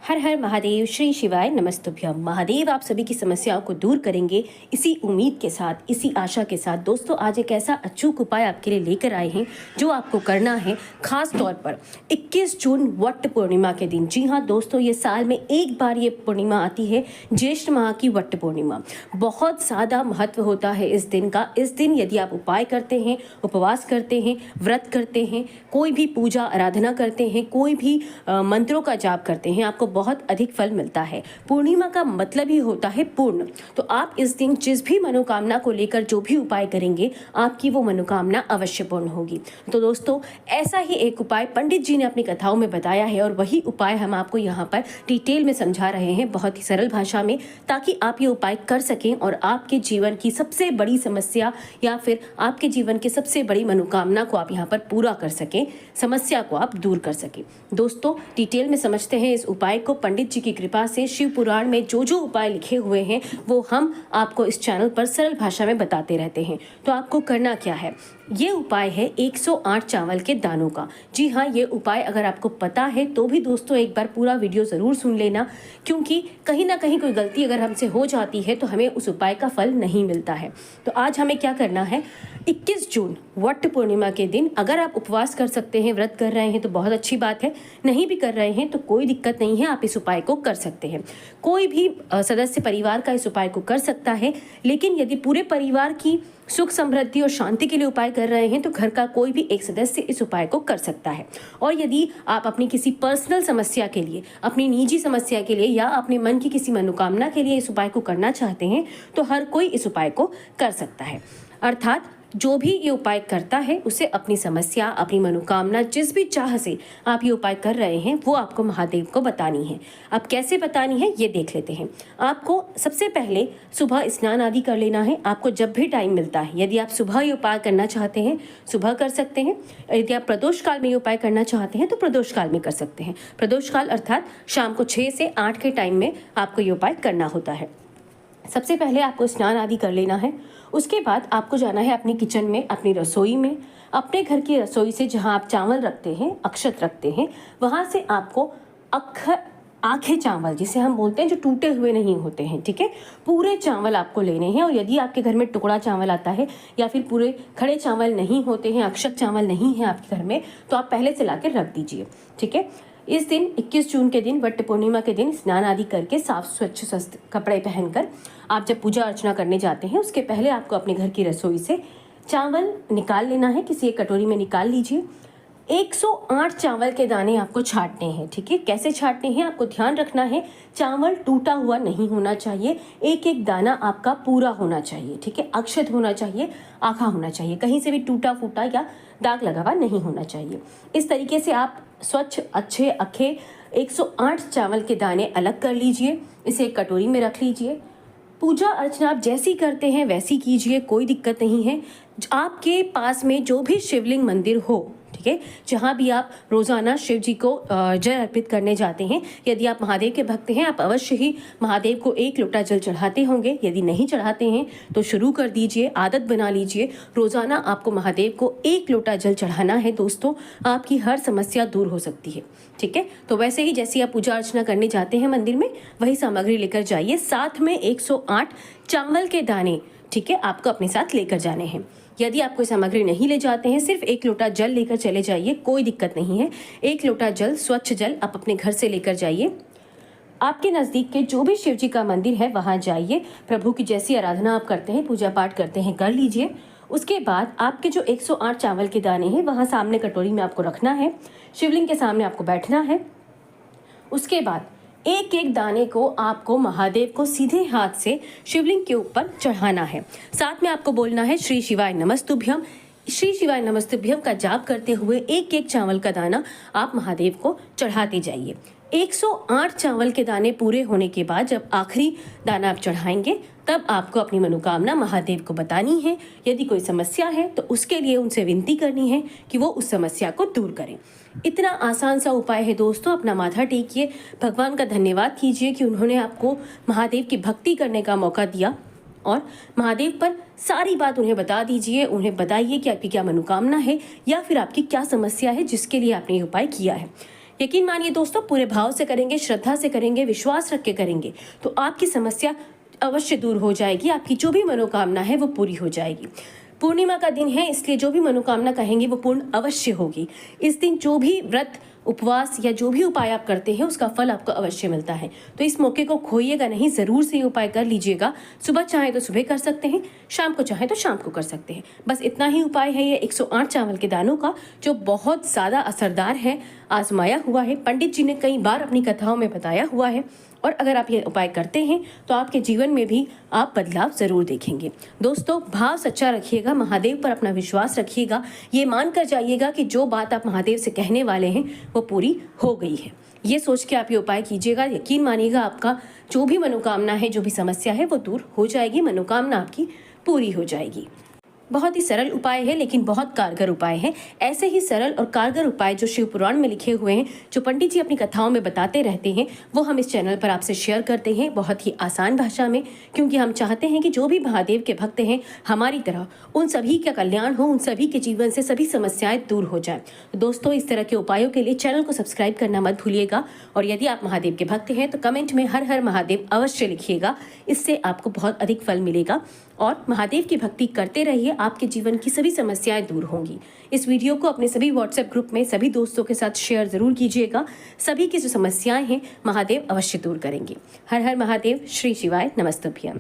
हर हर महादेव, श्री शिवाय नमस्तुभ्यम। महादेव आप सभी की समस्याओं को दूर करेंगे, इसी उम्मीद के साथ, इसी आशा के साथ। दोस्तों, आज एक ऐसा अचूक उपाय आपके लिए लेकर आए हैं जो आपको करना है खास तौर पर 21 जून वट पूर्णिमा के दिन। जी हाँ दोस्तों, ये साल में एक बार ये पूर्णिमा आती है, ज्येष्ठ माह की वट पूर्णिमा। बहुत ज़्यादा महत्व होता है इस दिन का। इस दिन यदि आप उपाय करते हैं, उपवास करते हैं, व्रत करते हैं, कोई भी पूजा आराधना करते हैं, कोई भी मंत्रों का जाप करते हैं, आपको बहुत अधिक फल मिलता है। पूर्णिमा का मतलब ही होता है पूर्ण। तो आप इस दिन जिस भी मनोकामना को लेकर जो भी उपाय करेंगे, आपकी वो मनोकामना अवश्य पूर्ण होगी। तो दोस्तों, ऐसा ही एक उपाय पंडित जी ने अपनी कथाओं में बताया है और वही उपाय हम आपको यहाँ पर डिटेल में समझा रहे हैं, बहुत ही सरल भाषा में, ताकि आप ये उपाय कर सकें और आपके जीवन की सबसे बड़ी समस्या या फिर आपके जीवन की सबसे बड़ी मनोकामना को आप यहाँ पर पूरा कर सकें, समस्या को आप दूर कर सकें। दोस्तों, डिटेल में समझते हैं इस उपाय को। पंडित जी की कृपा से शिव पुराण में जो जो उपाय लिखे हुए हैं वो हम आपको इस चैनल पर सरल भाषा में बताते रहते हैं। तो आपको करना क्या है, ये उपाय है 108 चावल के दानों का। जी हाँ, ये उपाय अगर आपको पता है तो भी दोस्तों एक बार पूरा वीडियो ज़रूर सुन लेना, क्योंकि कहीं ना कहीं कोई गलती अगर हमसे हो जाती है तो हमें उस उपाय का फल नहीं मिलता है। तो आज हमें क्या करना है, 21 जून वट पूर्णिमा के दिन अगर आप उपवास कर सकते हैं, व्रत कर रहे हैं तो बहुत अच्छी बात है, नहीं भी कर रहे हैं तो कोई दिक्कत नहीं है, आप इस उपाय को कर सकते हैं। कोई भी सदस्य परिवार का इस उपाय को कर सकता है, लेकिन यदि पूरे परिवार की सुख समृद्धि और शांति के लिए उपाय कर रहे हैं तो घर का कोई भी एक सदस्य इस उपाय को कर सकता है। और यदि आप अपनी किसी पर्सनल समस्या के लिए, अपनी निजी समस्या के लिए या अपने मन की किसी मनोकामना के लिए इस उपाय को करना चाहते हैं तो हर कोई इस उपाय को कर सकता है। अर्थात जो भी ये उपाय करता है उसे अपनी समस्या, अपनी मनोकामना, जिस भी चाह से आप ये उपाय कर रहे हैं वो आपको महादेव को बतानी है। अब कैसे बतानी है ये देख लेते हैं। आपको सबसे पहले सुबह स्नान आदि कर लेना है। आपको जब भी टाइम मिलता है, यदि आप सुबह ये उपाय करना चाहते हैं सुबह कर सकते हैं, यदि आप प्रदोष काल में ये उपाय करना चाहते हैं तो प्रदोष काल में कर सकते हैं। प्रदोष काल अर्थात शाम को 6 से 8 के टाइम में आपको ये उपाय करना होता है। सबसे पहले आपको स्नान आदि कर लेना है। उसके बाद आपको जाना है अपनी किचन में, अपनी रसोई में, अपने घर की रसोई से जहां आप चावल रखते हैं, अक्षत रखते हैं, वहां से आपको आखे चावल जिसे हम बोलते हैं, जो टूटे हुए नहीं होते हैं, ठीक है, पूरे चावल आपको लेने हैं। और यदि आपके घर में टुकड़ा चावल आता है या फिर पूरे खड़े चावल नहीं होते हैं, अक्षत चावल नहीं है आपके घर में, तो आप पहले से ला के रख दीजिए, ठीक है। इस दिन 21 जून के दिन, वट पूर्णिमा के दिन, स्नान आदि करके साफ स्वच्छ स्वस्थ कपड़े पहनकर आप जब पूजा अर्चना करने जाते हैं उसके पहले आपको अपने घर की रसोई से चावल निकाल लेना है। किसी एक कटोरी में निकाल लीजिए। 108 चावल के दाने आपको छांटने हैं, ठीक है। कैसे छांटने हैं आपको ध्यान रखना है, चावल टूटा हुआ नहीं होना चाहिए, एक एक दाना आपका पूरा होना चाहिए, ठीक है। अक्षत होना चाहिए, आखा होना चाहिए, कहीं से भी टूटा फूटा या दाग लगा हुआ नहीं होना चाहिए। इस तरीके से आप स्वच्छ अच्छे अखे 108 चावल के दाने अलग कर लीजिए, इसे एक कटोरी में रख लीजिए। पूजा अर्चना आप जैसी करते हैं वैसी कीजिए, कोई दिक्कत नहीं है। आपके पास में जो भी शिवलिंग मंदिर हो, ठीक है, जहाँ भी आप रोज़ाना शिव जी को जल अर्पित करने जाते हैं, यदि आप महादेव के भक्त हैं आप अवश्य ही महादेव को 1 लोटा जल चढ़ाते होंगे। यदि नहीं चढ़ाते हैं तो शुरू कर दीजिए, आदत बना लीजिए, रोज़ाना आपको महादेव को 1 लोटा जल चढ़ाना है। दोस्तों, आपकी हर समस्या दूर हो सकती है, ठीक है। तो वैसे ही जैसे आप पूजा अर्चना करने जाते हैं मंदिर में, वही सामग्री लेकर जाइए, साथ में 108 चावल के दाने, ठीक है, आपको अपने साथ लेकर जाने हैं। यदि आप कोई सामग्री नहीं ले जाते हैं, सिर्फ 1 लोटा जल लेकर चले जाइए, कोई दिक्कत नहीं है। 1 लोटा जल, स्वच्छ जल आप अपने घर से लेकर जाइए। आपके नज़दीक के जो भी शिव जी का मंदिर है वहाँ जाइए, प्रभु की जैसी आराधना आप करते हैं, पूजा पाठ करते हैं, कर लीजिए। उसके बाद आपके जो 108 चावल के दाने हैं वहाँ सामने कटोरी में आपको रखना है, शिवलिंग के सामने आपको बैठना है। उसके बाद एक एक दाने को आपको महादेव को सीधे हाथ से शिवलिंग के ऊपर चढ़ाना है। साथ में आपको बोलना है श्री शिवाय नमस्तुभ्यम। श्री शिवाय नमस्तुभ्यम का जाप करते हुए एक एक चावल का दाना आप महादेव को चढ़ाते जाइए। 108 चावल के दाने पूरे होने के बाद जब आखिरी दाना आप चढ़ाएंगे तब आपको अपनी मनोकामना महादेव को बतानी है। यदि कोई समस्या है तो उसके लिए उनसे विनती करनी है कि वो उस समस्या को दूर करें। इतना आसान सा उपाय है दोस्तों। अपना माथा टेकिए, भगवान का धन्यवाद कीजिए कि उन्होंने आपको महादेव की भक्ति करने का मौका दिया, और महादेव पर सारी बात उन्हें बता दीजिए। उन्हें बताइए कि आपकी क्या मनोकामना है या फिर आपकी क्या समस्या है जिसके लिए आपने ये उपाय किया है। यकीन मानिए दोस्तों, पूरे भाव से करेंगे, श्रद्धा से करेंगे, विश्वास रख के करेंगे तो आपकी समस्या अवश्य दूर हो जाएगी। आपकी जो भी मनोकामना है वो पूरी हो जाएगी। पूर्णिमा का दिन है, इसलिए जो भी मनोकामना कहेंगे वो पूर्ण अवश्य होगी। इस दिन जो भी व्रत, उपवास या जो भी उपाय आप करते हैं उसका फल आपको अवश्य मिलता है। तो इस मौके को खोइएगा नहीं, ज़रूर से ये उपाय कर लीजिएगा। सुबह चाहे तो सुबह कर सकते हैं, शाम को चाहे तो शाम को कर सकते हैं। बस इतना ही उपाय है ये 108 चावल के दानों का, जो बहुत ज़्यादा असरदार है, आजमाया हुआ है, पंडित जी ने कई बार अपनी कथाओं में बताया हुआ है। और अगर आप ये उपाय करते हैं तो आपके जीवन में भी आप बदलाव ज़रूर देखेंगे। दोस्तों, भाव सच्चा रखिएगा, महादेव पर अपना विश्वास रखिएगा, ये मान कर जाइएगा कि जो बात आप महादेव से कहने वाले हैं वो पूरी हो गई है। ये सोच के आप ये उपाय कीजिएगा, यकीन मानिएगा आपका जो भी मनोकामना है, जो भी समस्या है वो दूर हो जाएगी, मनोकामना आपकी पूरी हो जाएगी। बहुत ही सरल उपाय है लेकिन बहुत कारगर उपाय है। ऐसे ही सरल और कारगर उपाय जो शिव पुराण में लिखे हुए हैं, जो पंडित जी अपनी कथाओं में बताते रहते हैं, वो हम इस चैनल पर आपसे शेयर करते हैं बहुत ही आसान भाषा में, क्योंकि हम चाहते हैं कि जो भी महादेव के भक्त हैं हमारी तरह, उन सभी का कल्याण हो, उन सभी के जीवन से सभी समस्याएं दूर हो जाए। दोस्तों, इस तरह के उपायों के लिए चैनल को सब्सक्राइब करना मत भूलिएगा। और यदि आप महादेव के भक्त हैं तो कमेंट में हर हर महादेव अवश्य लिखिएगा, इससे आपको बहुत अधिक फल मिलेगा। और महादेव की भक्ति करते रहिए, आपके जीवन की सभी समस्याएं दूर होंगी। इस वीडियो को अपने सभी व्हाट्सएप ग्रुप में सभी दोस्तों के साथ शेयर जरूर कीजिएगा। सभी की जो समस्याएं हैं महादेव अवश्य दूर करेंगे। हर हर महादेव, श्री शिवाय, नमस्तुभ्यम।